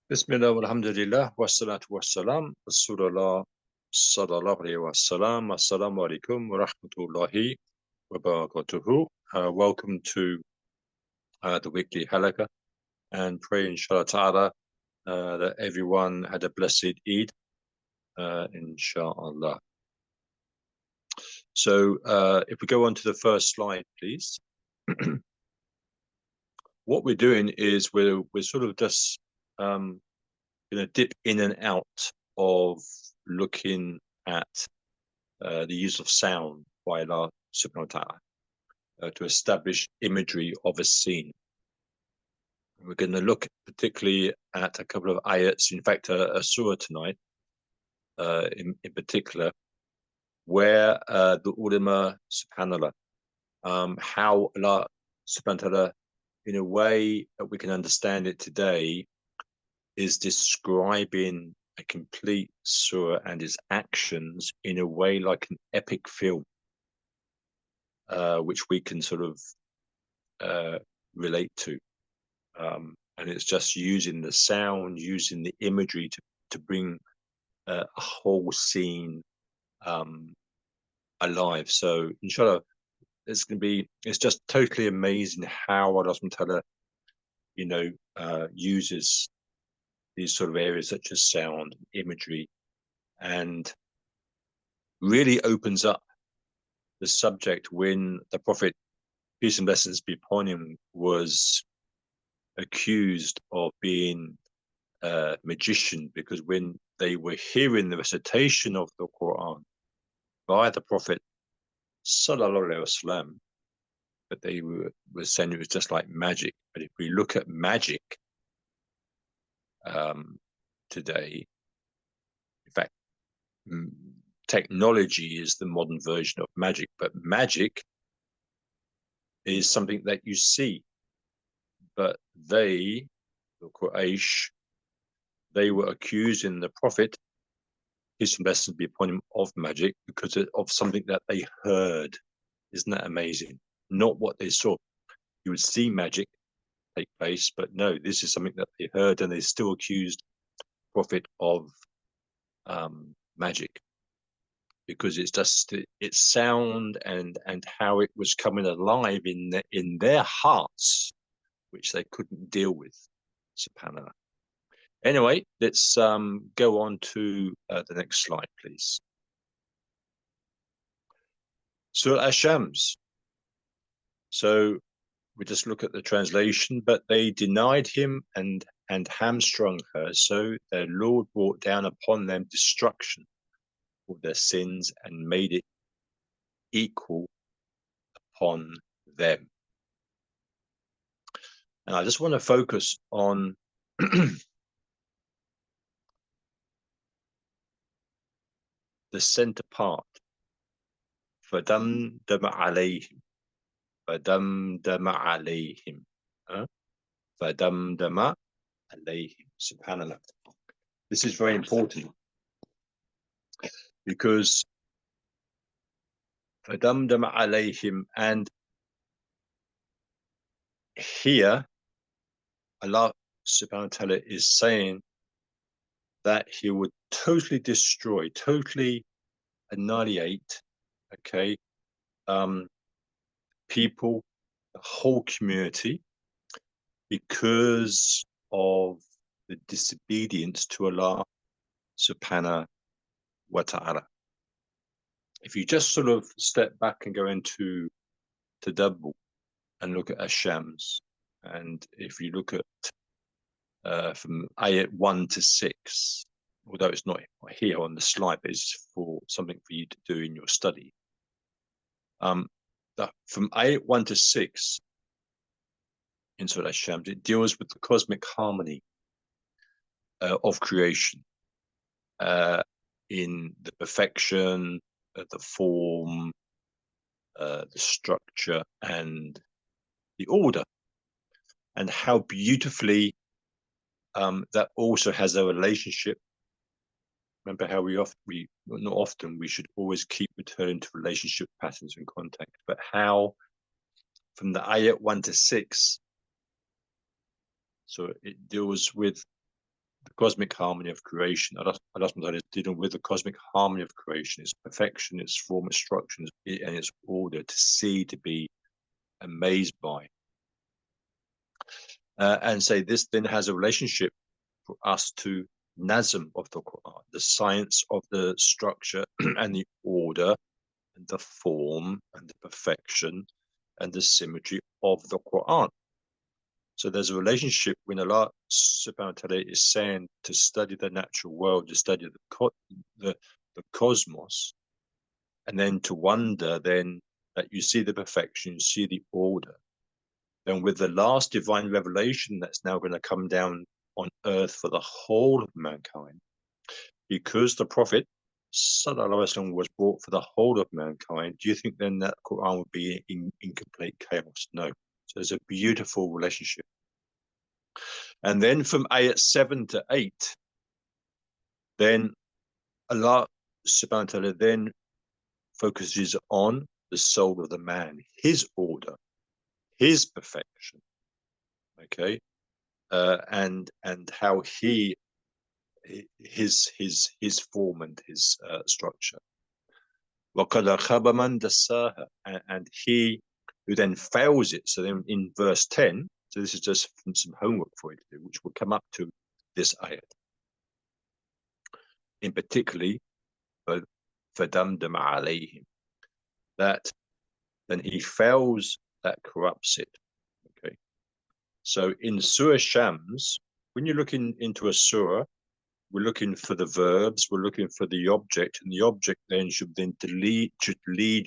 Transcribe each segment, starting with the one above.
Bismillah, alhamdulillah, wassalatu wassalam, Rasulullah sallallahu alayhi wa sallam, assalamu alaikum wa rahmatullahi wa barakatuhu. Welcome to the weekly Halaqah, and pray inshallah ta'ala that everyone had a blessed Eid, inshallah. So if we go on to the first slide, please. What we're doing is we're sort of just going to dip in and out of looking at the use of sound by Allah subhanahu wa ta'ala to establish imagery of a scene. We're going to look particularly at a couple of ayats, in fact a surah tonight in particular, where the ulama, subhanallah, how Allah subhanahu wa ta'ala, in a way that we can understand it today, is describing a complete surah and its actions in a way like an epic film, which we can sort of relate to. And it's just using the sound, using the imagery to bring a whole scene alive. So inshallah, it's just totally amazing how Allah subhanahu wa ta'ala, uses these sort of areas such as sound, imagery, and really opens up the subject when the Prophet, peace and blessings be upon him, was accused of being a magician, because when they were hearing the recitation of the Quran by the Prophet sallallahu alaihi wasallam, that they were saying it was just like magic. But if we look at magic today, in fact, technology is the modern version of magic, but magic is something that you see. But they, the Quraysh, they were accusing the Prophet, peace and blessings be upon him, of magic because of something that they heard. Isn't that amazing? Not what they saw. You would see magic take place, but no, this is something that they heard, and they still accused the Prophet of magic, because it's just its sound and how it was coming alive in their hearts, which they couldn't deal with. Subhanallah. Anyway, let's go on to the next slide, please. Surah Ash-Shams. So we just look at the translation. But they denied him and hamstrung her, so their Lord brought down upon them destruction for their sins and made it equal upon them. And I just want to focus on the center part. فَدَمْدَمَ عَلَيْهِمْ فَدَمْدَمَ عَلَيْهِمْ فَدَمْدَمَ عَلَيْهِمْ. Subhanallah. This is very important, because فَدَمْدَمَ عَلَيْهِمْ, and here Allah subhanahu wa ta'ala is saying that he would totally destroy, totally annihilate, okay, people, the whole community, because of the disobedience to Allah subhanahu wa ta'ala. If you just sort of step back and go into Tadabbur and look at Ash-Shams, and if you look at from ayat 1 to 6, although it's not here on the slide, but it's for something for you to do in your study. From ayat 1 to 6 in Surah Ash-Shams, it deals with the cosmic harmony of creation, in the perfection, the form, the structure, and the order, and how beautifully that also has a relationship. Remember how we should always keep returning to relationship patterns and contact, but how from the ayat 1 to 6, so it deals with cosmic harmony of creation. Allah is dealing with the cosmic harmony of creation, its perfection, its form, its structure, and its order, to see, to be amazed by. And say this then has a relationship for us to Nazm of the Quran, the science of the structure and the order and the form and the perfection and the symmetry of the Quran. So there's a relationship when Allah subhanahu wa ta'ala is saying to study the natural world, to study the cosmos, and then to wonder then that you see the perfection, you see the order. Then with the last divine revelation that's now going to come down on earth for the whole of mankind, because the Prophet Sallallahu Alaihi Wasallam was brought for the whole of mankind, do you think then that Quran would be in complete chaos? No. So there's a beautiful relationship. And then from ayat 7 to 8, then Allah subhanahu wa ta'ala then focuses on the soul of the man, his order, his perfection, okay, and how his form and his structure. And he who then fails it. So then in verse 10, so this is just some homework for you to do, which will come up to this ayat. In particularly, فَدَمْدَمَ عَلَيْهِمْ, that then he fails, that corrupts it. Okay. So in Surah Shams, when you're looking into a surah, we're looking for the verbs, we're looking for the object, and the object then should lead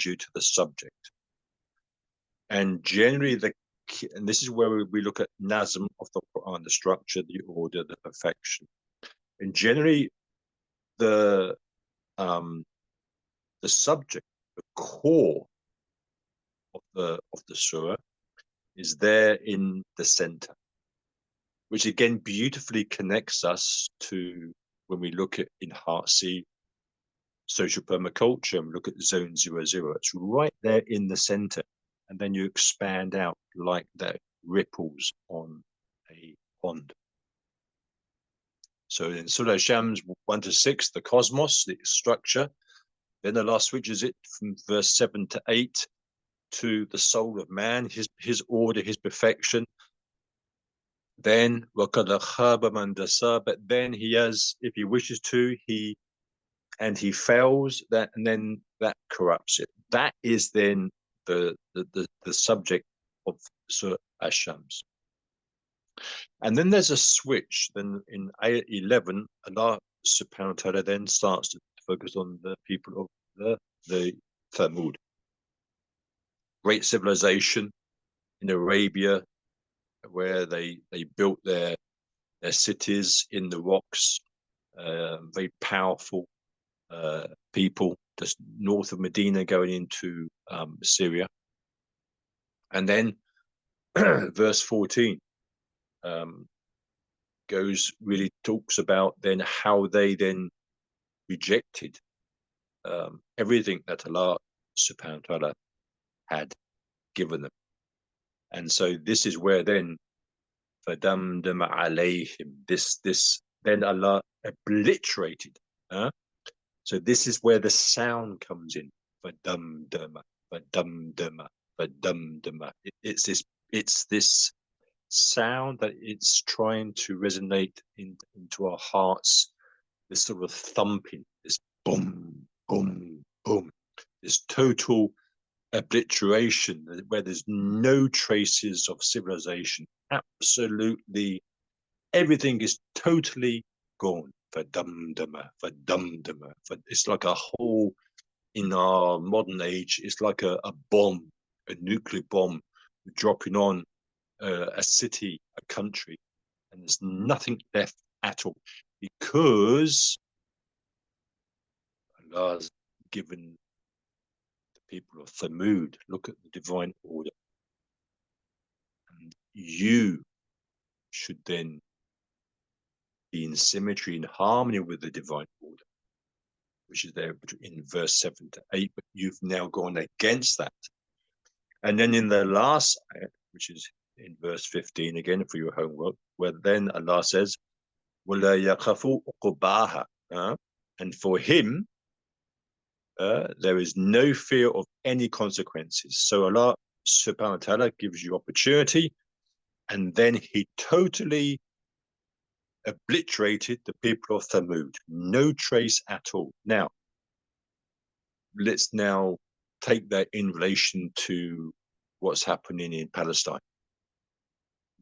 you to the subject. And generally, and this is where we look at Nazm of the Quran, the structure, the order, the perfection. And generally, the subject, the core of the surah, is there in the center, which again beautifully connects us to when we look at in Heartsea social permaculture and look at zone 00. It's right there in the center, and then you expand out like that, ripples on a pond. So in Surah Shams 1 to 6, the cosmos, the structure, then Allah switches it from verse 7 to 8 to the soul of man, his order, his perfection. Then وَقَدْ خَابَ مَنْ دَسَّىٰ, but then he has, if he wishes to, he fails that, and then that corrupts it. That is then the subject of Surah Ash-Shams. And then there's a switch. Then in ayat 11, Allah subhanahu wa ta'ala then starts to focus on the people of the Thamud. Great civilization in Arabia, where they built their cities in the rocks, very powerful people, just north of Medina going into Syria. And then verse 14 really talks about then how they then rejected everything that Allah subhanahu wa ta'ala had given them. And so this is where then فَدَمْدَمَ عَلَيْهِمْ, this then Allah obliterated. So this is where the sound comes in. فَدَمْدَمَ, فَدَمْدَمَ, فَدَمْدَمَ. It's this sound that it's trying to resonate into our hearts, this sort of thumping, this boom, boom, boom, this total obliteration where there's no traces of civilization. Absolutely everything is totally gone. Fadamdama, fadamdama. It's like a hole in our modern age. It's like a bomb, a nuclear bomb dropping on a city, a country, and there's nothing left at all, because Allah's given the people of Thamud, look at the divine order, and you should then be in symmetry, in harmony with the divine order, which is there in verse 7 to 8, but you've now gone against that. And then in the last ayat, which is in verse 15, again for your homework, where then Allah says, وَلَا يَخَافُ عُقْبَاهَا. And for him, there is no fear of any consequences. So Allah subhanahu wa ta'ala gives you opportunity, and then he totally obliterated the people of Thamud. No trace at all. Now, let's now take that in relation to what's happening in Palestine,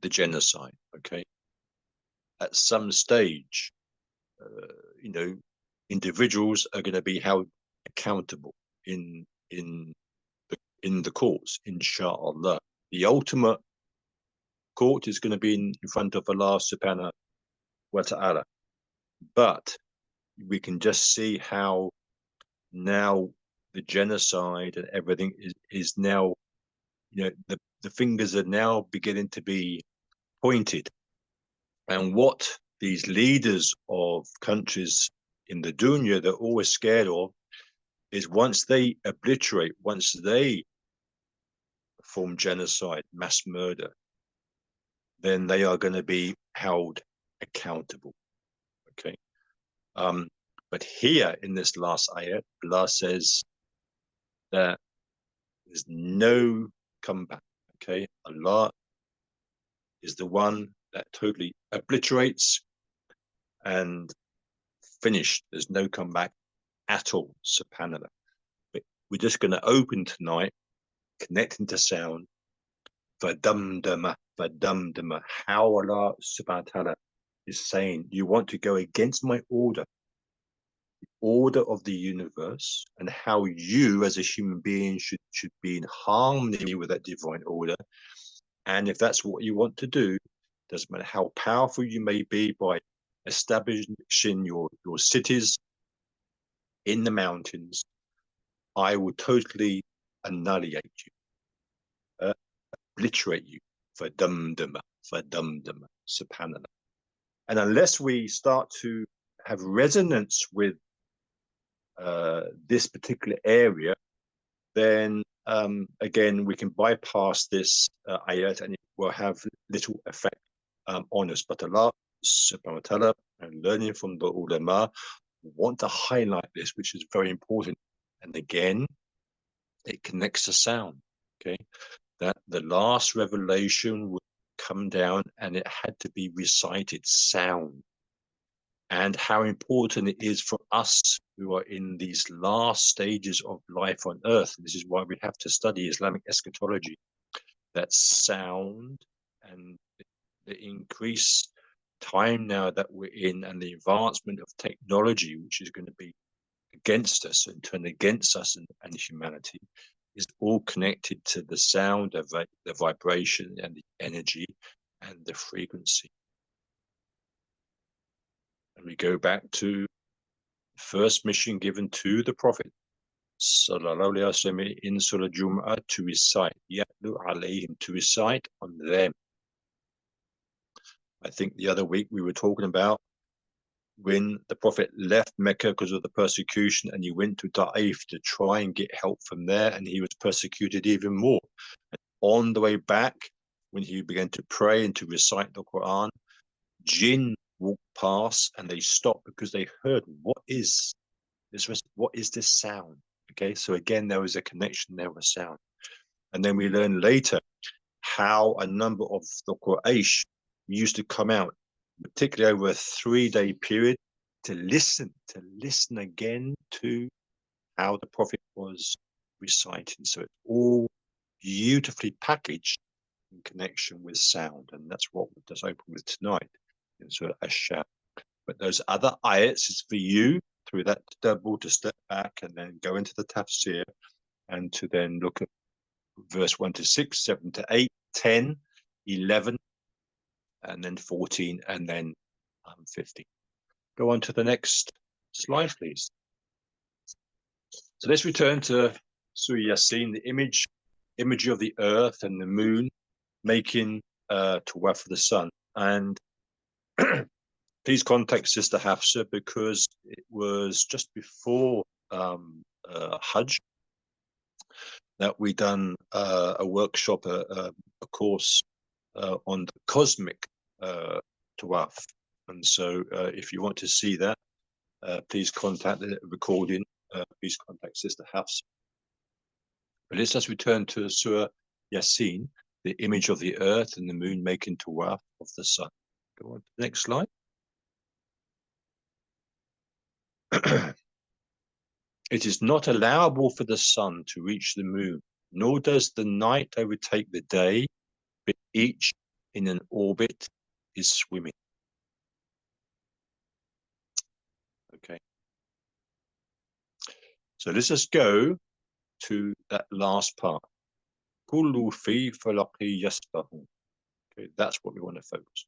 the genocide, okay? At some stage, individuals are going to be held accountable in the courts, inshallah. The ultimate court is going to be in front of Allah subhanahu wa ta'ala. But we can just see how now the genocide and everything is now, the fingers are now beginning to be pointed. And what these leaders of countries in the dunya, they're always scared of, is once they obliterate, once they form genocide, mass murder, then they are going to be held accountable. Okay. But here in this last ayat, Allah says that there's no comeback. Okay. Allah is the one that totally obliterates and finished. There's no comeback at all, subhanallah. But we're just going to open tonight, connecting to sound, fadamdama, how Allah subhanahu wa ta'ala is saying, you want to go against my order, the order of the universe, and how you as a human being should be in harmony with that divine order. And if that's what you want to do, doesn't matter how powerful you may be by establishing your cities in the mountains, I will totally annihilate you, obliterate you, fadamdama, subhanallah. And unless we start to have resonance with this particular area, then again, we can bypass this ayat and it will have little effect on us. But Allah subhanahu wa ta'ala, and learning from the ulama, want to highlight this, which is very important. And again, it connects to sound, okay? That the last revelation would come down and it had to be recited, sound. And how important it is for us who are in these last stages of life on earth. This is why we have to study Islamic eschatology, that sound and the increased time now that we're in, and the advancement of technology, which is going to be against us and turn against us and humanity, is all connected to the sound of the vibration and the energy and the frequency. And we go back to the first mission given to the Prophet sallallahu alaihi wasallam in Surah Jum'ah, to recite, yatlu alayhim, to recite on them. I think the other week we were talking about when the Prophet left Mecca because of the persecution, and he went to Ta'if to try and get help from there, and he was persecuted even more. And on the way back, when he began to pray and to recite the Quran, jinn walked past and they stopped because they heard, what is this sound? Okay, so again, there was a connection there with sound. And then we learned later how a number of the Quraysh used to come out, particularly over a 3-day period, to listen again to how the Prophet was reciting. So it's all beautifully packaged in connection with sound, and that's what we'll just open with tonight in Surah Ash-Sham. But those other ayats is for you through that double to step back and then go into the tafsir and to then look at verse 1 to 6, 7 to 8, 10, 11, and then 14, and then 15. Go on to the next slide, please. So let's return to Surah Yasin, the imagery of the earth and the moon making tawaf for the sun. And please contact Sister Hafsa, because it was just before Hajj that we done a workshop, a course on the cosmic tawaf, And so if you want to see that, please contact the recording. Please contact Sister Hafs. But let's just return to Surah Yasin, the image of the earth and the moon making tawaf of the sun. Go on to the next slide. It is not allowable for the sun to reach the moon, nor does the night overtake the day, but each in an orbit is swimming. Okay. So let's just go to that last part. Kullu fi falaqi yasbahun. Okay, that's what we want to focus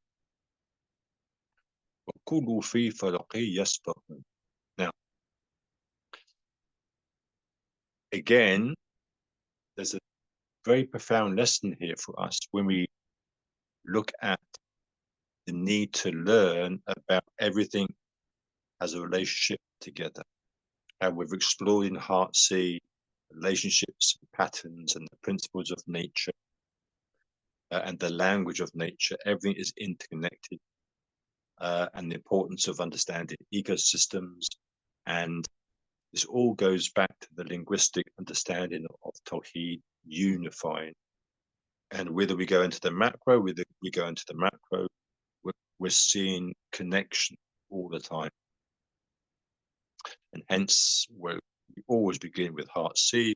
on. Kullu fi falaqi yasbahun. Now, again, there's a very profound lesson here for us when we look at the need to learn about everything as a relationship together. And we've explored in Heartsea relationships, patterns, and the principles of nature and the language of nature. Everything is interconnected, and the importance of understanding ecosystems. And this all goes back to the linguistic understanding of Tawheed, unifying. And whether we go into the macro, whether we go into the macro, we're seeing connection all the time. And hence, we always begin with Heartsea,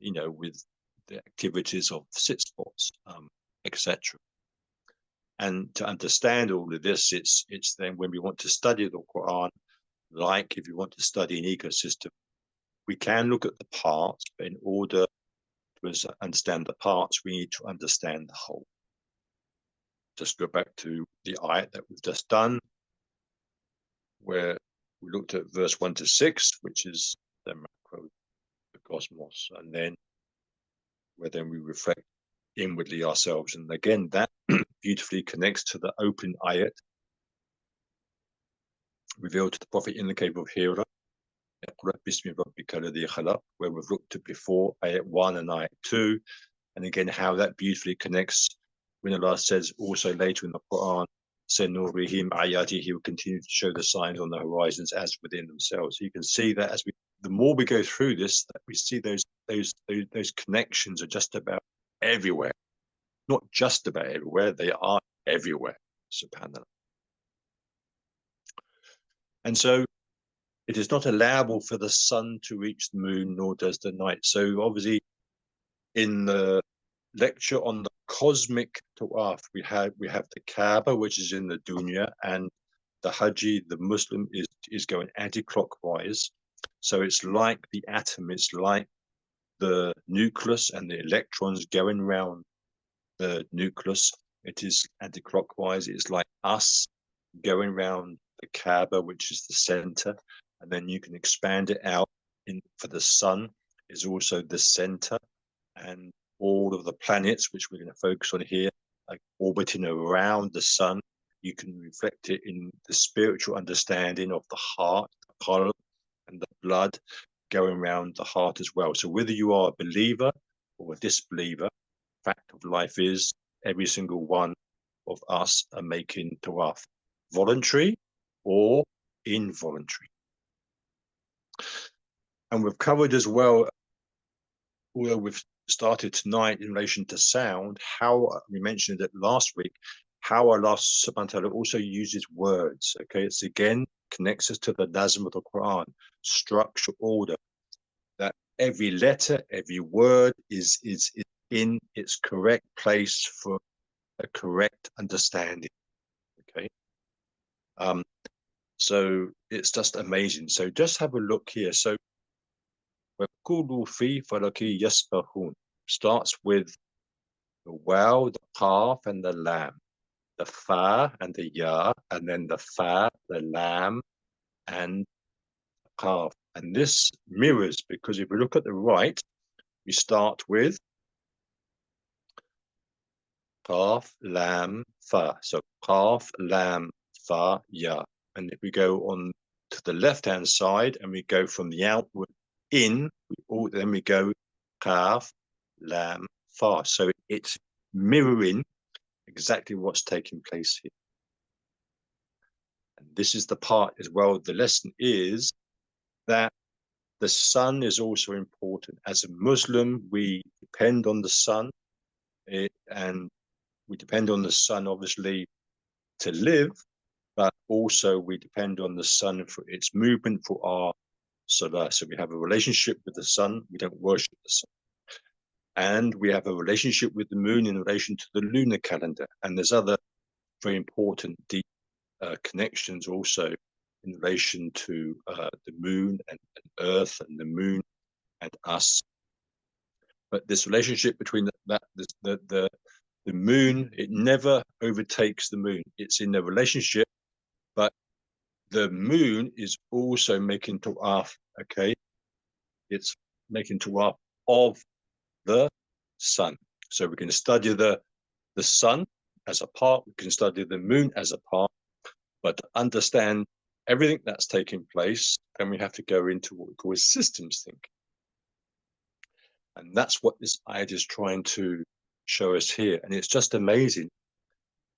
you know, with the activities of sit spots, etc. And to understand all of this, it's then when we want to study the Quran, like if you want to study an ecosystem, we can look at the parts, but in order to understand the parts, we need to understand the whole. Just go back to the ayat that we've just done, where we looked at verse 1 to 6, which is the macro, the cosmos, and then where then we reflect inwardly ourselves. And again, that beautifully connects to the open ayat revealed to the Prophet in the cave of Hira, where we've looked at before ayat 1 and ayat 2, and again how that beautifully connects when Allah says also later in the Quran, Senurihim ayati, He will continue to show the signs on the horizons as within themselves. So you can see that as the more we go through this, that we see those connections are just about everywhere. Not just about everywhere, they are everywhere. SubhanAllah. And so it is not allowable for the sun to reach the moon, nor does the night. So obviously, in the lecture on the cosmic tawaf, we have the Kaaba, which is in the dunya, and the Haji, the Muslim, is going anti-clockwise. So it's like the atom, it's like the nucleus and the electrons going around the nucleus. It is anti-clockwise. It's like us going around the Kaaba, which is the center, and then you can expand it out for the sun is also the center, and all of the planets, which we're going to focus on here, like orbiting around the sun. You can reflect it in the spiritual understanding of the heart, the qalb, and the blood going around the heart as well. So whether you are a believer or a disbeliever, fact of life is every single one of us are making tawaf, voluntary or involuntary. And we've covered as well, although we've started tonight in relation to sound, how we mentioned it last week, how Allah subhanahu wa ta'ala also uses words. Okay, it's again connects us to the nazm of the Quran, structure, order, that every letter, every word is in its correct place for a correct understanding. Okay, so it's just amazing. So just have a look here. So starts with the waw, the qaf, and the lam, the fa and the ya, and then the fa, the lam, and the qaf. And this mirrors, because if we look at the right, we start with qaf, lam, fa. So qaf, lam, fa, ya. And if we go on to the left-hand side and we go from the outward in, then we go qaf, lam, fa. So it's mirroring exactly what's taking place here. And this is the part as well. The lesson is that the sun is also important. As a Muslim, we depend on the sun, and we depend on the sun, obviously, to live, but also we depend on the sun for its movement, for our salah. So we have a relationship with the sun. We don't worship the sun. And we have a relationship with the moon in relation to the lunar calendar. And there's other very important deep connections also in relation to the moon and Earth, and the moon and us. But this relationship between the moon, it never overtakes the moon. It's in the relationship, but the moon is also making ta'af, okay? It's making ta'af of the sun. So we can study the sun as a part, we can study the moon as a part, but to understand everything that's taking place, then we have to go into what we call systems thinking. And that's what this ayat is trying to show us here. And it's just amazing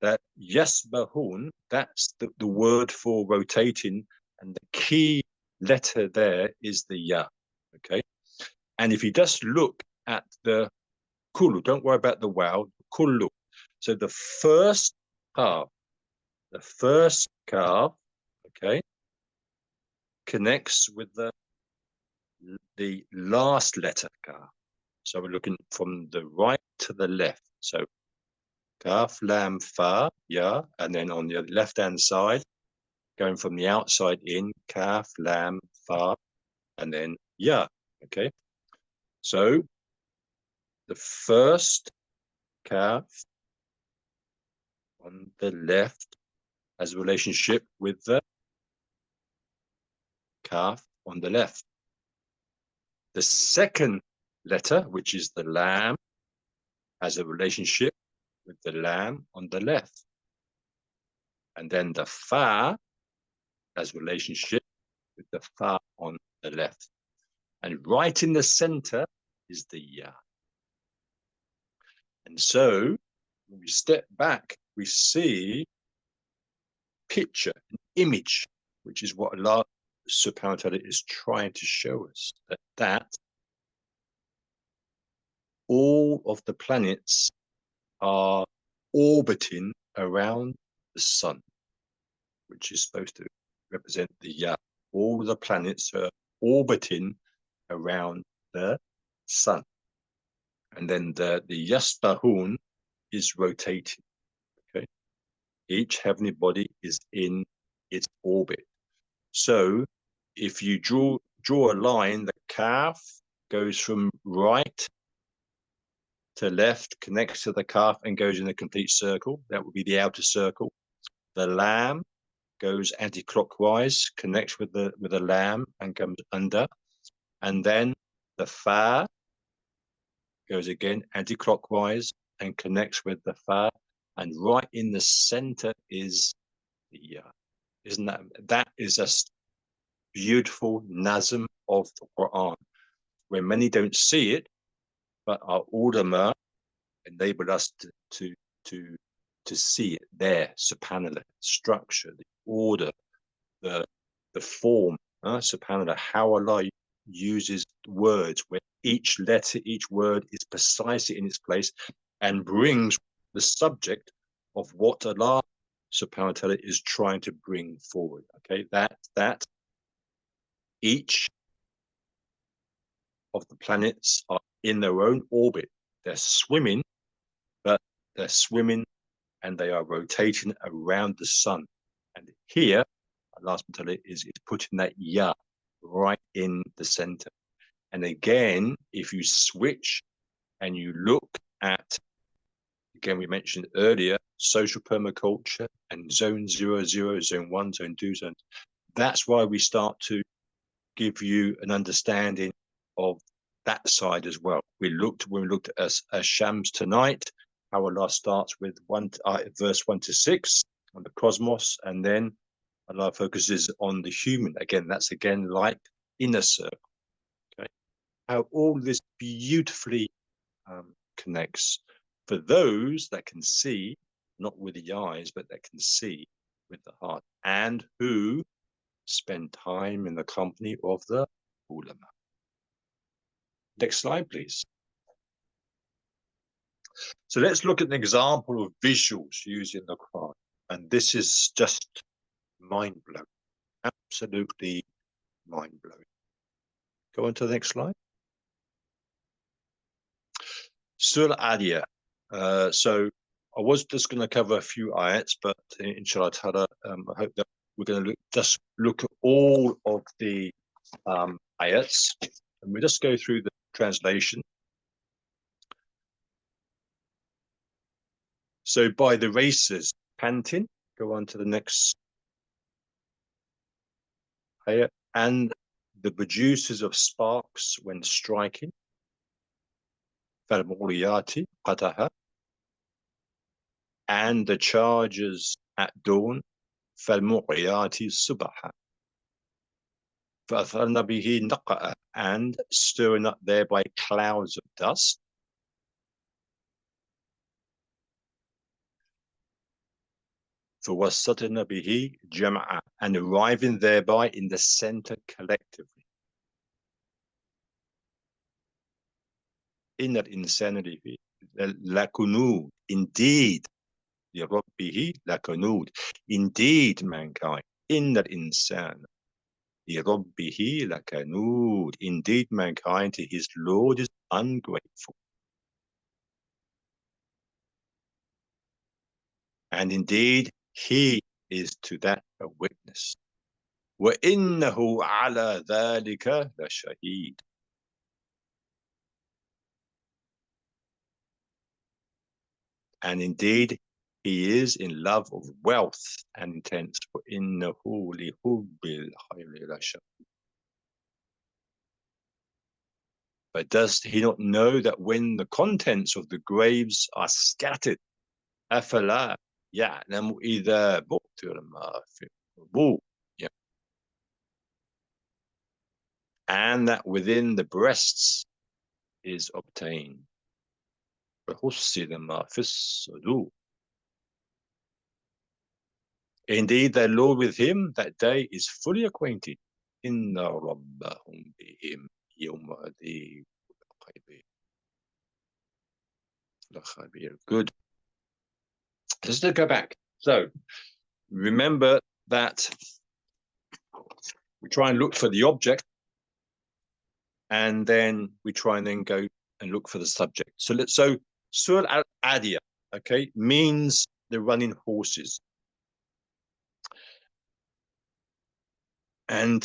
that yasbahun, that's the word for rotating, and the key letter there is the ya, okay? And if you just look at the kullu, don't worry about the wow, kullu. So the first calf, okay, connects with the last letter calf. So we're looking from the right to the left. So kaf, lam, fa, ya, and then on the left-hand side, going from the outside in, kaf, lam, fa, and then ya, okay? So the first kaf on the left has a relationship with the kaf on the left. The second letter, which is the lam, has a relationship with the lam on the left. And then the fa has a relationship with the fa on the left. And right in the center is the ya. And so when we step back, we see picture, an image, which is what Allah subhanahu wa ta'ala is trying to show us, that all of the planets are orbiting around the sun, which is supposed to represent the ya. All the planets are orbiting around the sun. And then the yasbahun is rotating. Okay, each heavenly body is in its orbit. So if you draw a line, the kaf goes from right to left, connects to the kaf and goes in a complete circle. That would be the outer circle. The lam goes anti-clockwise, connects with the lam and comes under. And then the fa goes again anti-clockwise and connects with the fa. And right in the center is the ya. Isn't that is just beautiful nazm of the Quran, where many don't see it, but our ulama enable us to see it there, subhanallah, structure, the order, the form, subhanallah, how Allah uses words where each letter, each word is precisely in its place and brings the subject of what Allah subhanahu wa ta'ala is trying to bring forward. Okay, that each of the planets are in their own orbit. They're swimming, but they're swimming and they are rotating around the sun. And here, Allah subhanahu wa ta'ala is putting that ya right in the center. And again, if you switch and you look at, again, we mentioned earlier, social permaculture and zone 0, zone 1, zone 2, zone. That's why we start to give you an understanding of that side as well. When we looked at Shams tonight, how Allah starts with verse 1 to 6 on the cosmos, and then Allah focuses on the human. Again, that's again like inner circle. Okay, how all this beautifully connects for those that can see, not with the eyes, but that can see. with the heart, and who spend time in the company of the ulama. Next slide, please. So let's look at an example of visuals using the Quran. And this is just mind-blowing, absolutely mind-blowing. Go on to the next slide. Surah Adiyah. So I was just going to cover a few ayats, but inshallah ta'ala, I hope that we're going to just look at all of the ayats. And we just go through the translation. So by the racers panting, go on to the next ayat. And the producers of sparks when striking, فَالْمُغْرِيَاتِ قَدَحًا, and the chargers at dawn, فَالْمُغْرِيَاتِ صُبَحًا, فَأَثَرْنَ بِهِ نَقْعًا, and stirring up thereby clouds of dust, فَوَسَّطْنَ بِهِ جَمْعًا, and arriving thereby in the center collectively. إِنَّ الْإِنسَانَ لَكُنُودٌ, indeed, لِرَبِّهِ لَكُنُودٌ, indeed mankind, إِنَّ الْإِنسَانَ لِرَبِّهِ لَكَنُودٌ, indeed mankind to his Lord is ungrateful. And indeed he is to that a witness. وَإِنَّهُ عَلَى ذَلِكَ لَشَهِيدٌ, and indeed he is in love of wealth and intents. وَإِنَّهُ لِحُبِّ الْخَيْرِ لَشَدِيدٌ. But does he not know that when the contents of the graves are scattered, أَفَلَا يَعْلَمُ إِذَا بُعْثِرَ مَا فِي الْقُبُورِ, and that within the breasts is obtained وَحُصِّلَ مَا فِي الصُّدُورِ. Indeed, their Lord with him that day is fully acquainted. إِنَّ رَبَّهُمْ بِهِمْ يَوْمَئِذٍ لَخَبِيرٌ. Good. Just to go back. So remember that we try and look for the object, and then we try and then go and look for the subject. So Surah Al-Adiyah, okay, means the running horses. And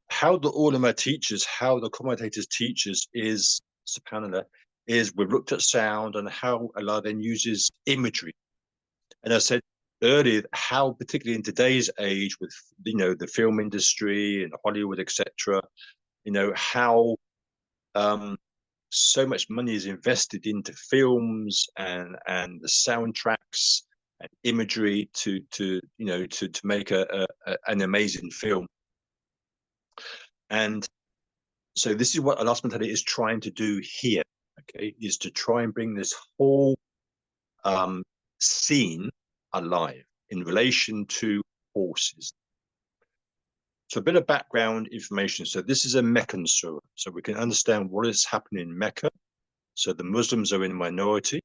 how the ulama teaches, how the commentators teaches is, subhanAllah, is we've looked at sound and how Allah then uses imagery. And I said earlier how, particularly in today's age with, you know, the film industry and Hollywood, etc., you know, how so much money is invested into films and the soundtracks and imagery to you know to make an amazing film. And so this is what Allah subhanahu wa ta'ala is trying to do here, okay, is to try and bring this whole scene alive in relation to horses. So a bit of background information. So this is a Meccan surah, so we can understand what is happening in Mecca. So the Muslims are in minority,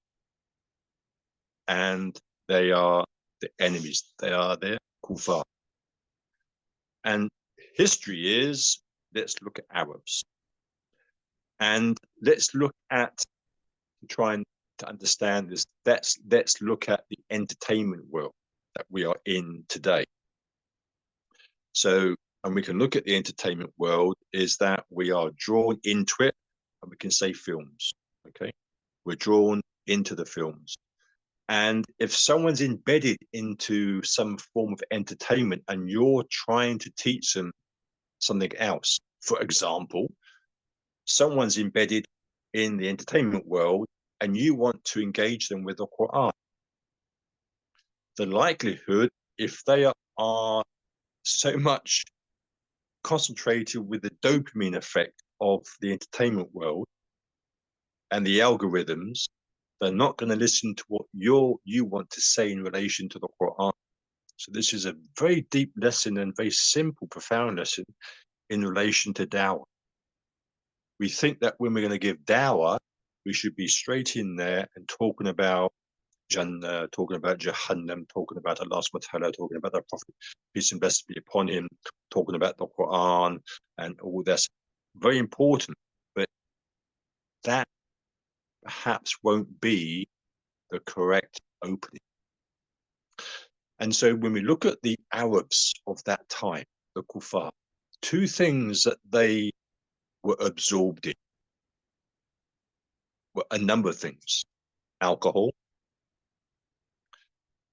and they are the enemies. They are their kuffar. And history is, let's look at Arabs. And let's look at, trying to understand this, let's look at the entertainment world that we are in today. So, and we can look at the entertainment world is that we are drawn into it, and we can say films, okay? We're drawn into the films. And if someone's embedded into some form of entertainment and you're trying to teach them something else, for example, someone's embedded in the entertainment world and you want to engage them with the Quran, the likelihood, if they are so much concentrated with the dopamine effect of the entertainment world and the algorithms, they're not going to listen to what you want to say in relation to the Quran. So this is a very deep lesson and very simple, profound lesson in relation to dawah. We think that when we're going to give dawah, we should be straight in there and talking about Jannah, talking about Jahannam, talking about Allah subhanahu wa ta'ala, talking about the Prophet, peace and blessings be upon him, talking about the Quran and all that's very important. But that perhaps won't be the correct opening. And so when we look at the Arabs of that time, the Kuffar, two things that they were absorbed in were a number of things: alcohol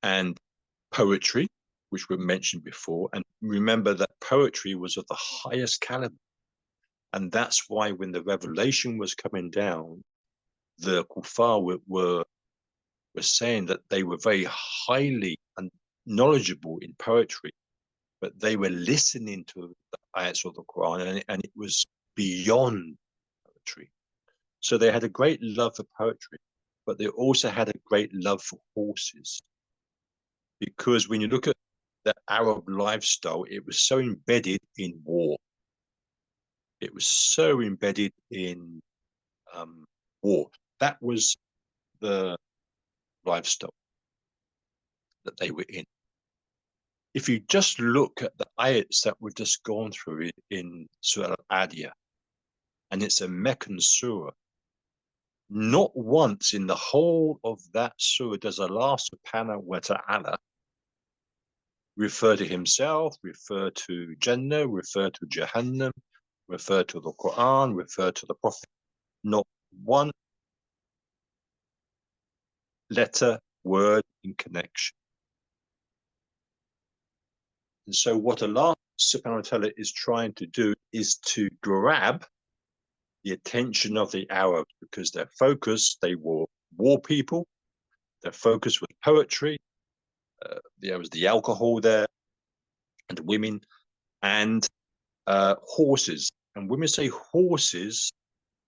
and poetry, which were mentioned before. And remember that poetry was of the highest caliber. And that's why when the revelation was coming down, the Kuffar were saying that they were very highly knowledgeable in poetry, but they were listening to the ayats of the Quran, and it was beyond poetry. So they had a great love for poetry, but they also had a great love for horses. Because when you look at the Arab lifestyle, it was so embedded in war. It was so embedded in war. That was the lifestyle that they were in. If you just look at the ayats that we've just gone through in Surah Al-Adiyah, and it's a Meccan surah, not once in the whole of that surah does Allah subhanahu wa ta'ala refer to himself, refer to Jannah, refer to Jahannam, refer to the Quran, refer to the Prophet. Not one letter, word in connection. And so what Allah subhanahu wa ta'ala is trying to do is to grab the attention of the Arabs, because their focus, they were war people, their focus was poetry, there was the alcohol there, and women, and horses. And when we say horses,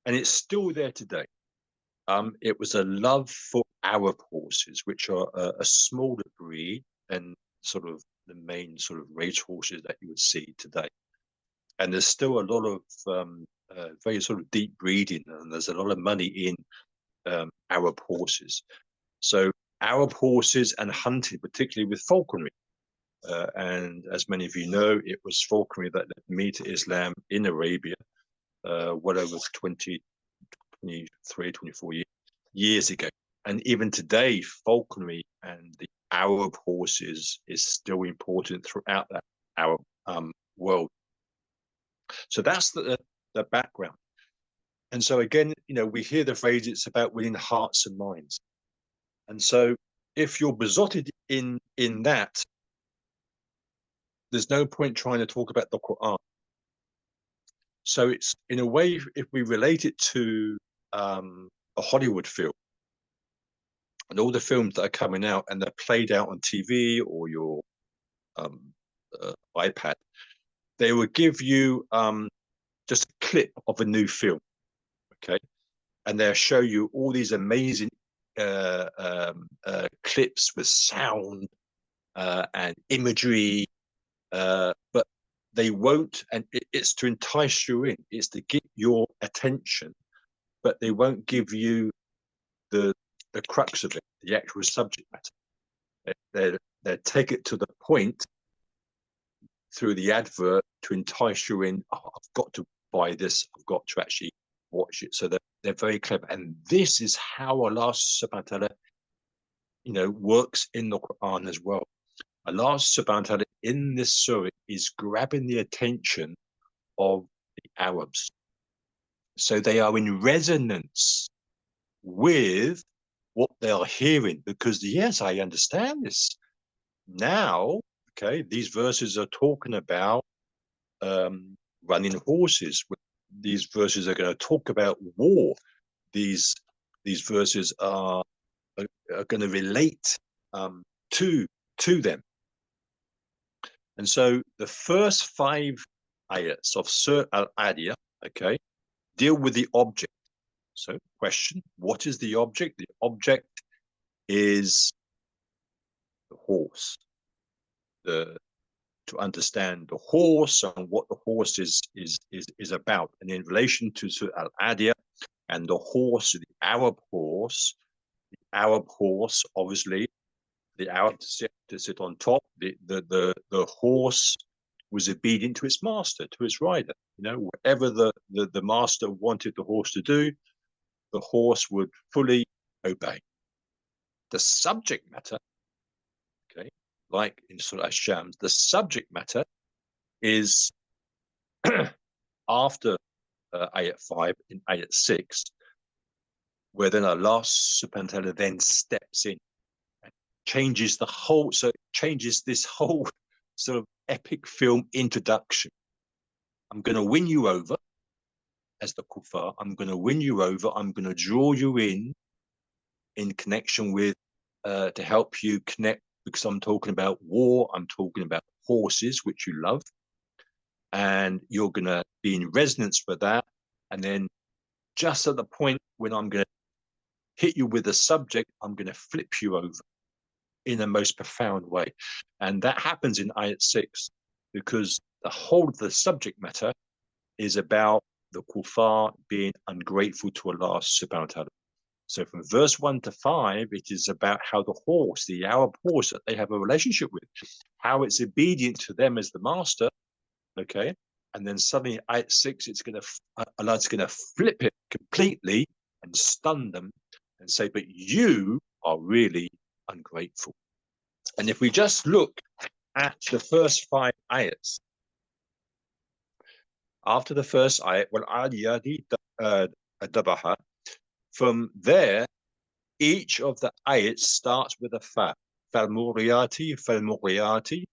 and it's still there today, it was a love for Arab horses, which are a smaller breed than sort of the main sort of race horses that you would see today. And there's still a lot of very sort of deep breeding, and there's a lot of money in Arab horses. So Arab horses and hunting, particularly with falconry. And as many of you know, it was falconry that led me to Islam in Arabia, well over 20, 23, 24 years ago. And even today, falconry and the Arab horses is still important throughout that Arab world. So that's the background. And so again, you know, we hear the phrase, it's about winning hearts and minds. And so if you're besotted in that, there's no point trying to talk about the Quran. So it's, in a way, if we relate it to a Hollywood film, and all the films that are coming out and they're played out on TV or your iPad, they will give you just a clip of a new film, okay? And they'll show you all these amazing clips with sound and imagery, but they won't, and it's to entice you in, it's to get your attention, but they won't give you the crux of it, the actual subject matter. They take it to the point through the advert to entice you in. Oh, I've got to buy this, I've got to actually watch it. So they're very clever, and this is how Allah subhanahu wa ta'ala, you know, works in the Quran as well. Allah subhanahu wa ta'ala in this surah is grabbing the attention of the Arabs, so they are in resonance with what they are hearing, because yes, I understand this now. Okay, these verses are talking about running horses. These verses are going to talk about war. These verses are going to relate to them. And so the first 5 ayats of Surah Al-Adiyah, okay, deal with the object. So question, what is the object? The object is the horse. the to understand the horse and what the horse is about. And in relation to Al-Adiyah and the horse, the Arab horse, obviously, the Arab to sit on top. The horse was obedient to its master, to its rider. You know, whatever the master wanted the horse to do, the horse would fully obey. The subject matter, okay, like in Surah Shams, the subject matter is after ayat 5 in ayat 6, where then Allah subhanahu wa ta'ala then steps in and changes the whole, so it changes this whole sort of epic film introduction. I'm going to win you over as the kuffar. I'm going to win you over. I'm going to draw you in connection with, to help you connect, because I'm talking about war. I'm talking about horses, which you love. And you're going to be in resonance with that. And then just at the point when I'm going to hit you with a subject, I'm going to flip you over in the most profound way. And that happens in ayat 6, because the whole of the subject matter is about the kuffar being ungrateful to Allah subhanahu wa ta'ala. So from verse 1 to 5, it is about how the horse, the Arab horse that they have a relationship with, how it's obedient to them as the master, okay? And then suddenly ayat 6, Allah's going to flip it completely and stun them and say, but you are really ungrateful. And if we just look at the first 5 ayats, after the first ayat, from there, each of the ayats starts with a fa. Falmuriyati, falmuriyati,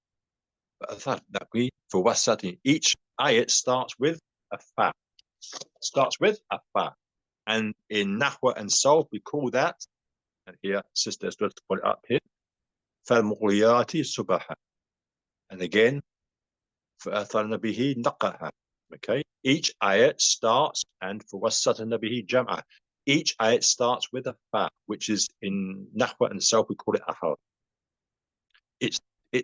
for wasati. Each ayat starts with a fa. Starts with a fa. And in Nahwa and Sarf, we call that, and here, sisters, let's put it up here, falmuriyati subaha. And again, فَأَثَرْنَ بِهِ نَقَهَا. Okay, each ayat starts, and for وَسَّطْنَ بِهِ جَمْعَ. Each ayat starts with a fa, which is in Nahwa and Sarf, we call it ahar. It's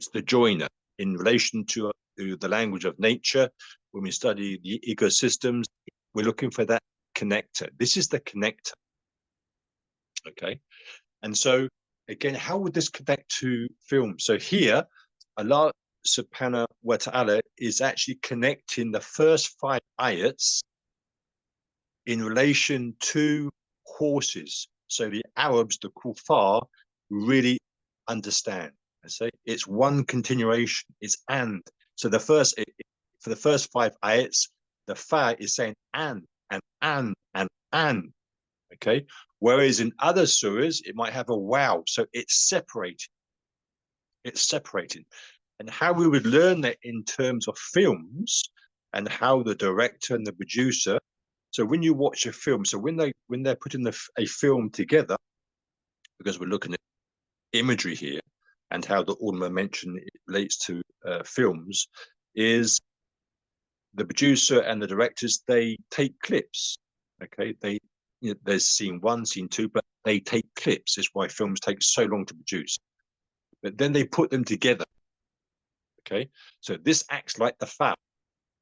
the joiner in relation to the language of nature. When we study the ecosystems, we're looking for that connector. This is the connector. Okay, and so again, how would this connect to film? So here, Allah subhanahu wa ta'ala is actually connecting the first 5 ayats in relation to horses. So the Arabs, the kuffar, really understand. I say it's one continuation. It's and. So the first, for the first 5 ayats, the fa is saying and. Okay. Whereas in other surahs, it might have a wow. So it's separated. It's separated. And how we would learn that in terms of films and how the director and the producer. So when you watch a film, so when they're putting a film together, because we're looking at imagery here and how the ulama mention it relates to films, is the producer and the directors, they take clips. Okay, there's scene 1, scene 2, but they take clips. It's why films take so long to produce. But then they put them together. Okay, so this acts like the fa,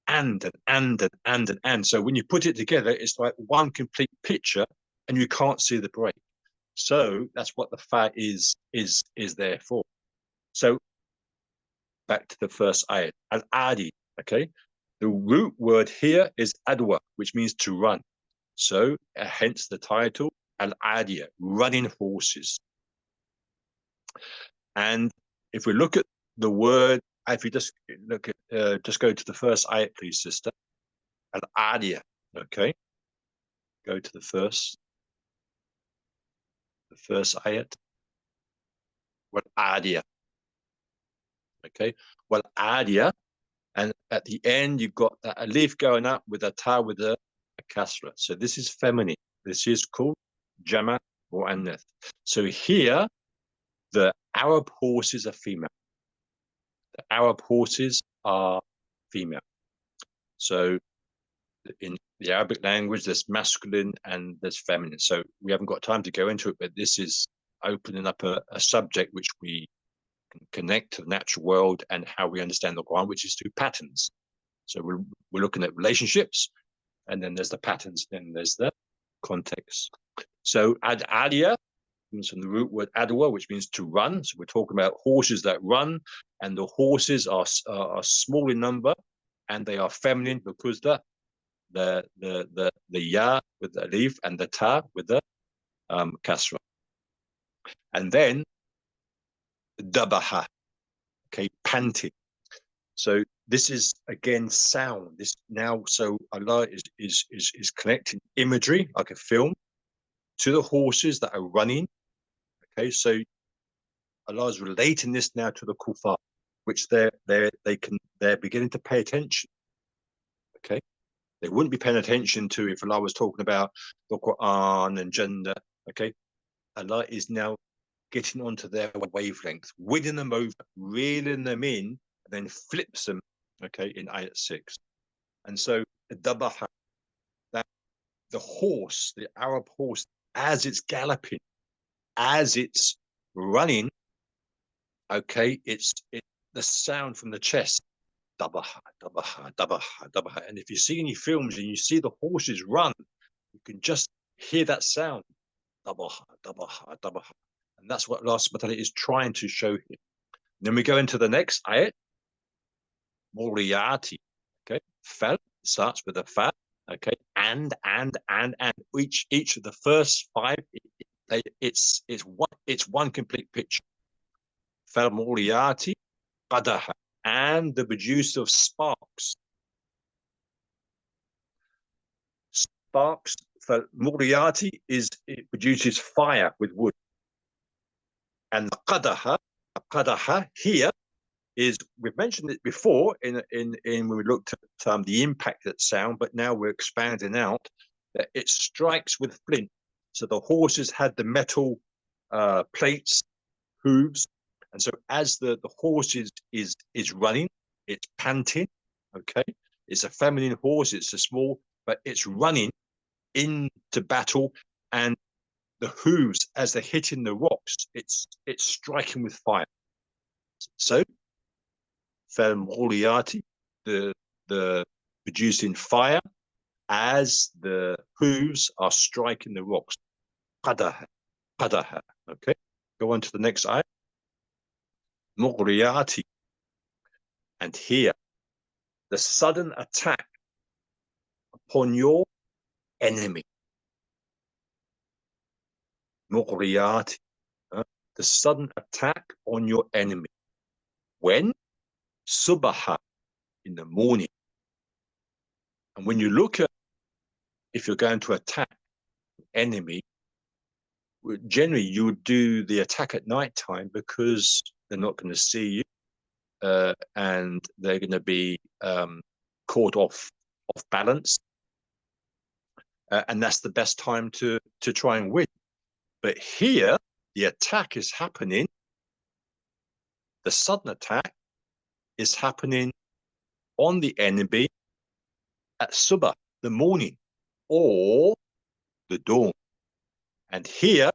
and. So when you put it together, it's like one complete picture, and you can't see the break. So that's what the fa is there for. So back to the first ayat, al-adi. Okay, the root word here is adwa, which means to run. So hence the title, al-adiyah, running horses. And if we look at the word, if you just look at, just go to the first ayat, please, sister. Al-adiyah. Okay, go to the first ayat. Wal-adiyah. Okay, wal-adiyah. And at the end, you've got that alif going up with a ta with a kasra. So this is feminine. This is called jama or annath. So here, the Arab horses are female. The Arab horses are female. So in the Arabic language, there's masculine and there's feminine. So we haven't got time to go into it, but this is opening up a subject which we connect to the natural world and how we understand the Quran, which is through patterns. So we're looking at relationships, and then there's the patterns, then there's the context. So ad-aliyah comes from the root word adwa, which means to run. So we're talking about horses that run, and the horses are small in number, and they are feminine because the ya with the alif and the ta with the kasra. And then dabaha, okay, panting. So this is again sound. This now, so Allah is connecting imagery like a film to the horses that are running. Okay, so Allah is relating this now to the kuffar, which they're beginning to pay attention. Okay, they wouldn't be paying attention to if Allah was talking about the Quran and gender. Okay, Allah is now getting onto their wavelength, winning them over, reeling them in, and then flips them. Okay, in ayat 6. And so dabaha, that the horse, the Arab horse, as it's galloping, as it's running, okay, it's the sound from the chest, dabaha, dabaha, dabaha, dabaha. And if you see any films and you see the horses run, you can just hear that sound, dabaha, dabaha, dabaha. And that's what Allah subhanahu wa ta'ala is trying to show here. Then we go into the next ayat, muriyati. Okay, fal starts with a fa. Okay, and each of the first 5, it's one complete picture. Fal muriyati qadaha, and the producer of sparks. Sparks for muriyati it produces fire with wood. And the qadaha here is, we've mentioned it before in when we looked at the impact that sound, but now we're expanding out that it strikes with flint. So the horses had the metal plates, hooves, and so as the horse is running, it's panting. Okay, it's a feminine horse, it's a small, but it's running into battle, and the hooves, as they're hitting the rocks, it's striking with fire. So فالمغليات, the producing fire as the hooves are striking the rocks. قدها, قدها. Okay, go on to the next ayah. مغليات, and here the sudden attack upon your enemy. مغليات, the sudden attack on your enemy. When? Subaha, in the morning. And when you look at, if you're going to attack an enemy, generally you would do the attack at night time because they're not going to see you, and they're going to be caught off balance, and that's the best time to try and win. But here the attack is happening, the sudden attack is happening on the enemy at subah, the morning, or the dawn. And here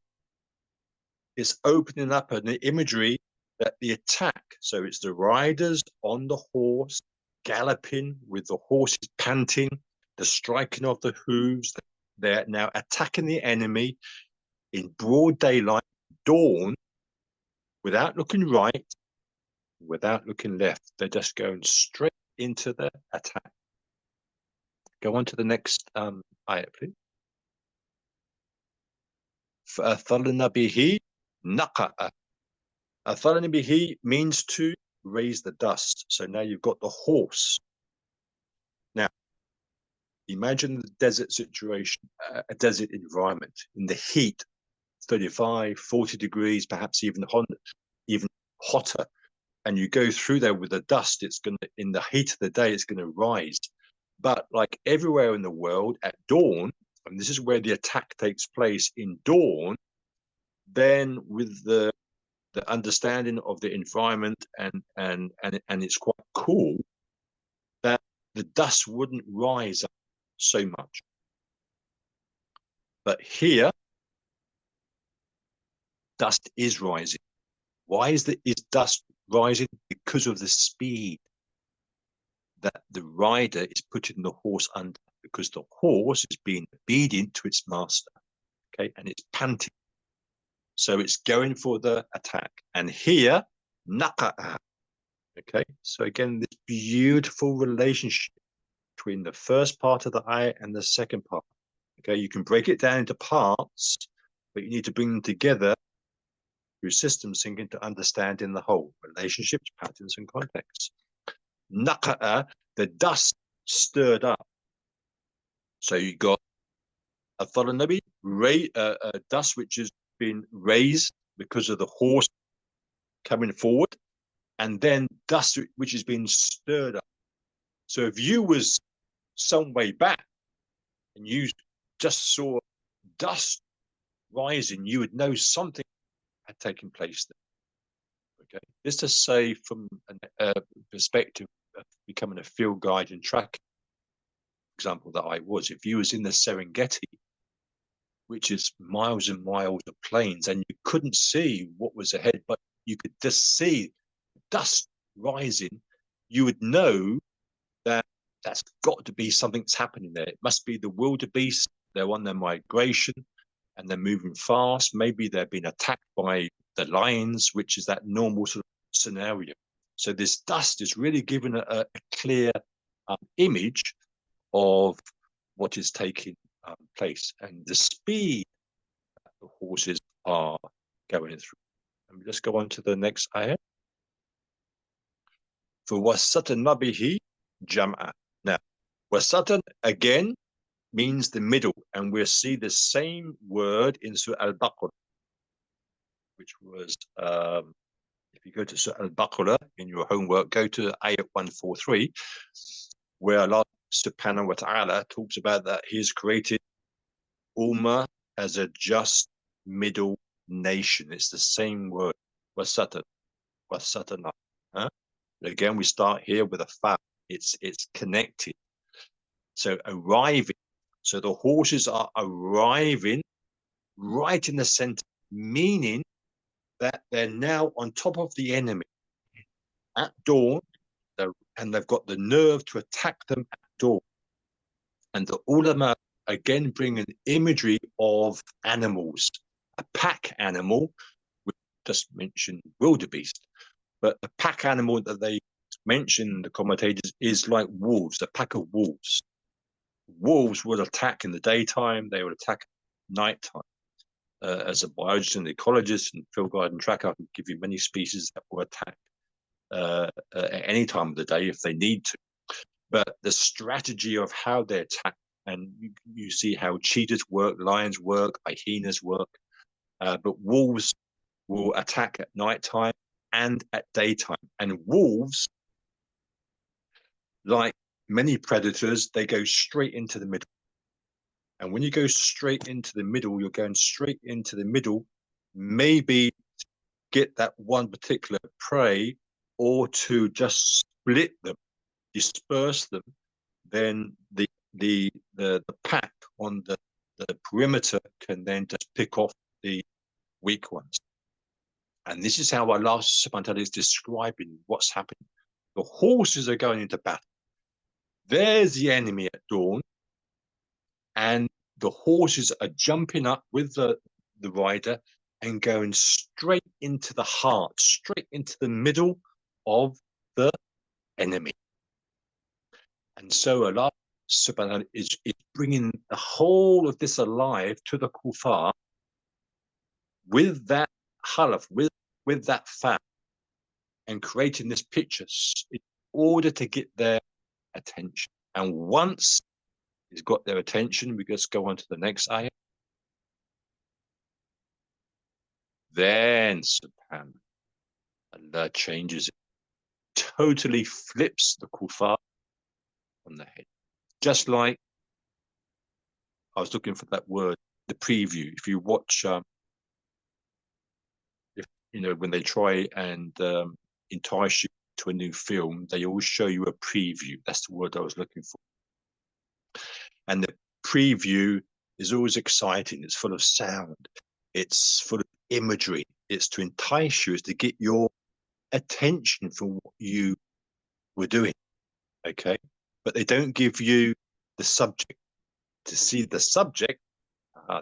is opening up an imagery that the attack, so it's the riders on the horse galloping with the horses panting, the striking of the hooves, they're now attacking the enemy in broad daylight, dawn, without looking right, without looking left. They're just going straight into the attack. Go on to the next ayat, please. فَأَثَرْنَ بِهِ نَقَأَ. أَثَرْنَ بِهِ means to raise the dust. So now you've got the horse. Now, imagine the desert situation, a desert environment in the heat, 35, 40 degrees, perhaps even hotter. And you go through there with the dust, it's going to, in the heat of the day, it's going to rise. But like everywhere in the world, at dawn, and this is where the attack takes place in dawn, then with the understanding of the environment and it's quite cool, that the dust wouldn't rise up so much. But here, dust is rising. Why is dust rising? Because of the speed that the rider is putting the horse under, because the horse is being obedient to its master, okay, and it's panting. So it's going for the attack. And here, naqa'a, okay? So again, this beautiful relationship between the first part of the ayah and the second part. Okay, you can break it down into parts, but you need to bring them together through systems thinking to understand in the whole, relationships, patterns, and contexts. Naqa'a, the dust stirred up. So you got a Nabi, dust which has been raised because of the horse coming forward, and then dust which has been stirred up. So if you was some way back and you just saw dust rising, you would know something had taken place there. Okay, just to say from a perspective of becoming a field guide and track example that I was, if you was in the Serengeti, which is miles and miles of plains, and you couldn't see what was ahead, but you could just see dust rising, you would know that that's got to be something that's happening there. It must be the wildebeest. They're on their migration and they're moving fast. Maybe they're being attacked by the lions, which is that normal sort of scenario. So this dust is really giving a clear image of what is taking place and the speed that the horses are going through. And let's go on to the next ayah. For wasatna bihi jam'a. Now, wasatan again means the middle, and we'll see the same word in Surah Al-Baqarah, which was, if you go to Surah Al-Baqarah in your homework, go to ayat 143, where Allah subhanahu wa ta'ala talks about that He's created Ummah as a just middle nation. It's the same word, wasatan, wasatana. Huh? Again, we start here with a fa. It's connected. So arriving. So the horses are arriving right in the center, meaning that they're now on top of the enemy at dawn, and they've got the nerve to attack them at dawn. And the ulama again bring an imagery of animals, a pack animal. We just mentioned wildebeest, but a pack animal that they mention, the commentators, is like wolves, a pack of wolves. Wolves would attack in the daytime, they would attack at nighttime. As a biologist and ecologist and field guide and tracker, I can give you many species that will attack at any time of the day if they need to. But the strategy of how they attack, and you see how cheetahs work, lions work, hyenas work, but wolves will attack at nighttime and at daytime. And wolves, like many predators, they go straight into the middle. And when you go straight into the middle, you're going straight into the middle, maybe get that one particular prey, or to just split them, disperse them. Then the pack on the perimeter can then just pick off the weak ones. And this is how Allah subhanahu wa ta'ala is describing what's happening. The horses are going into battle. There's the enemy at dawn, and the horses are jumping up with the rider and going straight into the heart, straight into the middle of the enemy. And so Allah subhanahu wa ta'ala is bringing the whole of this alive to the kuffar with that halaf, with that fact, and creating this picture in order to get their attention. And once it's got their attention, we just go on to the next ayah. Then subhanallah, Allah changes it, totally flips the kuffar on the head. Just like I was looking for that word, the preview. If you watch, if you know, when they try and entice you to a new film, they always show you a preview. That's the word I was looking for. And the preview is always exciting. It's full of sound. It's full of imagery. It's to entice you, it's to get your attention from what you were doing. Okay. But they don't give you the subject. To see the subject,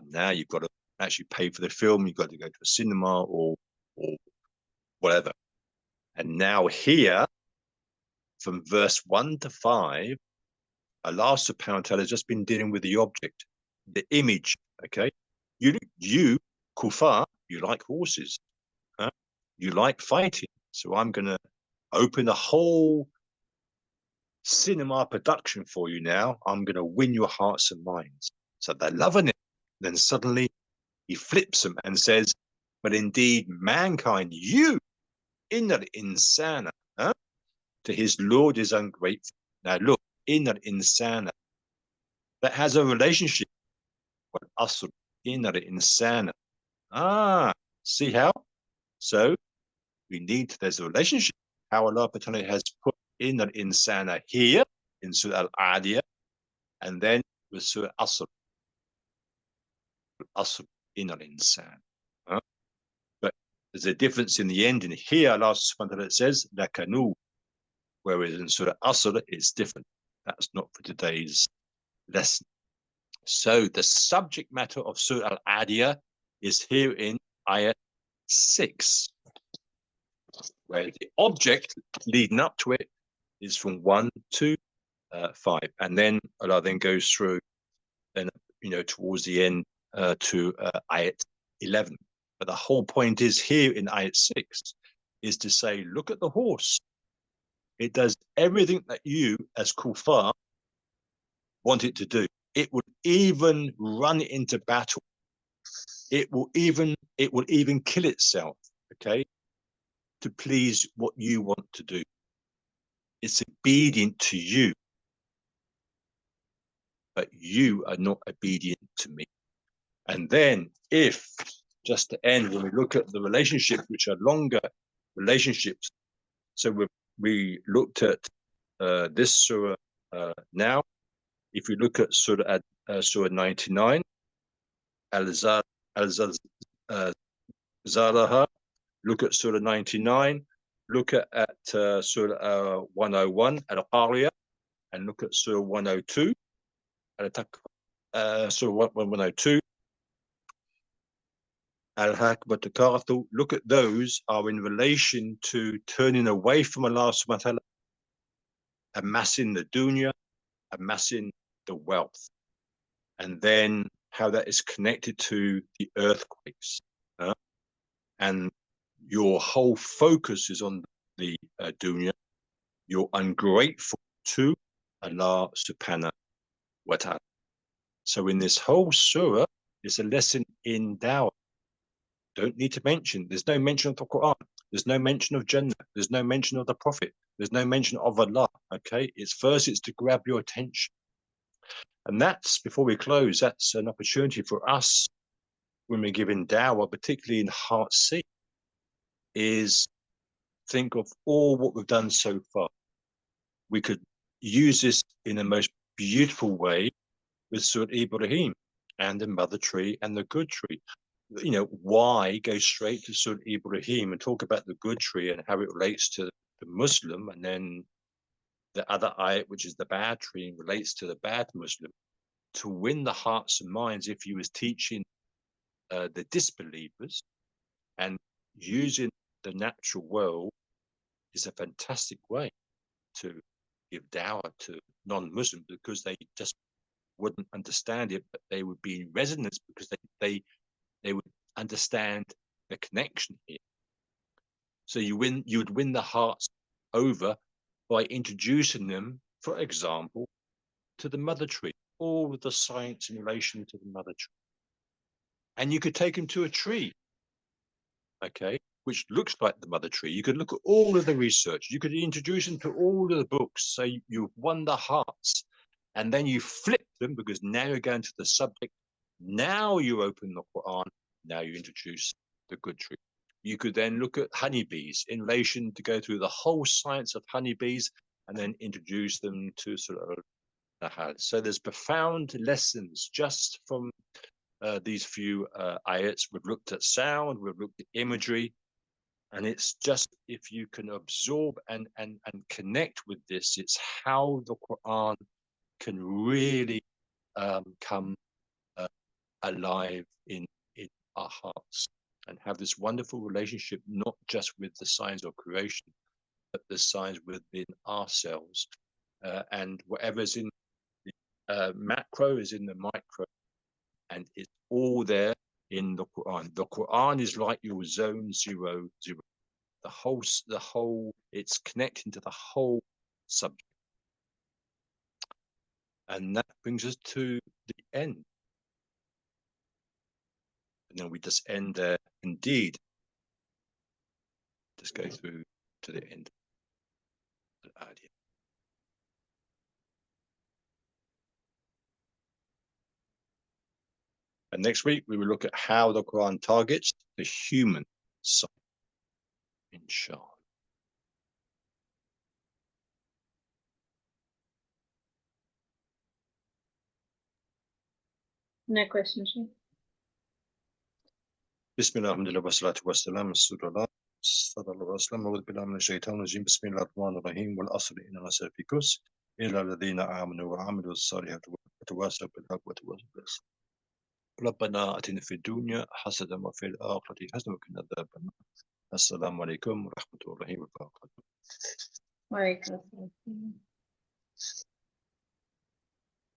now you've got to actually pay for the film, you've got to go to a cinema or whatever. And now here, from verse 1 to 5, Allah subhanahu wa ta'ala has just been dealing with the object, the image. Okay. You kuffar, you like horses. Huh? You like fighting. So I'm going to open a whole cinema production for you now. I'm going to win your hearts and minds. So they're loving it. Then suddenly he flips them and says, but indeed, mankind, you, inna insana, huh? To his Lord is ungrateful. Now look, inna insana, that has a relationship with asr, inna insana. See how? So we need, there's a relationship. How Allah has put inna insana here in Surah Al-Adiyah, and then with Surah Asr, inna insan. Huh? But there's a difference in the end. In here, Allah subhanahu wa ta'ala says, lakanu, whereas in Surah Asr, it's different. That's not for today's lesson. So the subject matter of Surah Al-Adiyah is here in Ayah 6, where the object leading up to it is from 1 to 5. And then Allah then goes through, then, towards the end to Ayat 11. But the whole point is here in Ayat 6 is to say, look at the horse. It does everything that you, as kuffar, want it to do. It will even run into battle. It will even kill itself, okay, to please what you want to do. It's obedient to you, but you are not obedient to me. And then if, just to end, when we look at the relationships, which are longer relationships, so we looked at this surah now. If you look at Surah 99, Al-Zalaha, look at Surah 99, look at Surah 101, Al-Qariyah, and look at Surah 102, Surah 102, Al-Haqq, look at those are in relation to turning away from Allah subhanahu wa ta'ala, amassing the dunya, amassing the wealth, and then how that is connected to the earthquakes. And your whole focus is on the dunya. You're ungrateful to Allah subhanahu wa ta'ala. So in this whole surah, there's a lesson in dawah. Don't need to mention, there's no mention of the Quran. There's no mention of Jannah. There's no mention of the Prophet. There's no mention of Allah. Okay, it's to grab your attention. And that's, before we close, that's an opportunity for us when we're giving dawah, particularly in Heart C, is think of all what we've done so far. We could use this in the most beautiful way with Surah Ibrahim and the mother tree and the good tree. Why go straight to Surah Ibrahim and talk about the good tree and how it relates to the Muslim, and then the other ayat, which is the bad tree, relates to the bad Muslim, to win the hearts and minds if you was teaching the disbelievers, and using the natural world is a fantastic way to give dawah to non-Muslims, because they just wouldn't understand it, but they would be in resonance because they would understand the connection here. So you would win the hearts over by introducing them, for example, to the mother tree, all of the science in relation to the mother tree. And you could take them to a tree, okay, which looks like the mother tree. You could look at all of the research. You could introduce them to all of the books. So you've won the hearts. And then you flip them, because now you're going to the subject. Now you open the Quran. Now you introduce the good tree. You could then look at honeybees in relation to go through the whole science of honeybees and then introduce them to sort of. So there's profound lessons just from these few ayats. We've looked at sound, we've looked at imagery, and it's just, if you can absorb and connect with this, it's how the Quran can really come alive in our hearts and have this wonderful relationship, not just with the signs of creation, but the signs within ourselves. And whatever's in the macro is in the micro, and it's all there in the Quran. The Quran is like your zone 0, 0. The whole, it's connecting to the whole subject. And that brings us to the end. And then we just end there. Indeed, just go through to the end. And next week, we will look at how the Quran targets the human side, inshallah. No questions. Bismillah, alhamdulillah, wa salatu wa salam, Rasulullah, sallallahu alaihi wasallam, a'udhu billahi minash shaitanir rajim, bismillahir rahmanir rahim, wal asri, inna al-insana lafi khusr, illa alladhina amanu wa amilu as-salihati wa tawasaw bil haqqi wa tawasaw bis sabr. ربنا آتنا في الدنيا حسنة وفي الآخرة حسنة وقنا عذاب النار. السلام عليكم ورحمة الله وبركاته. وعليكم السلام.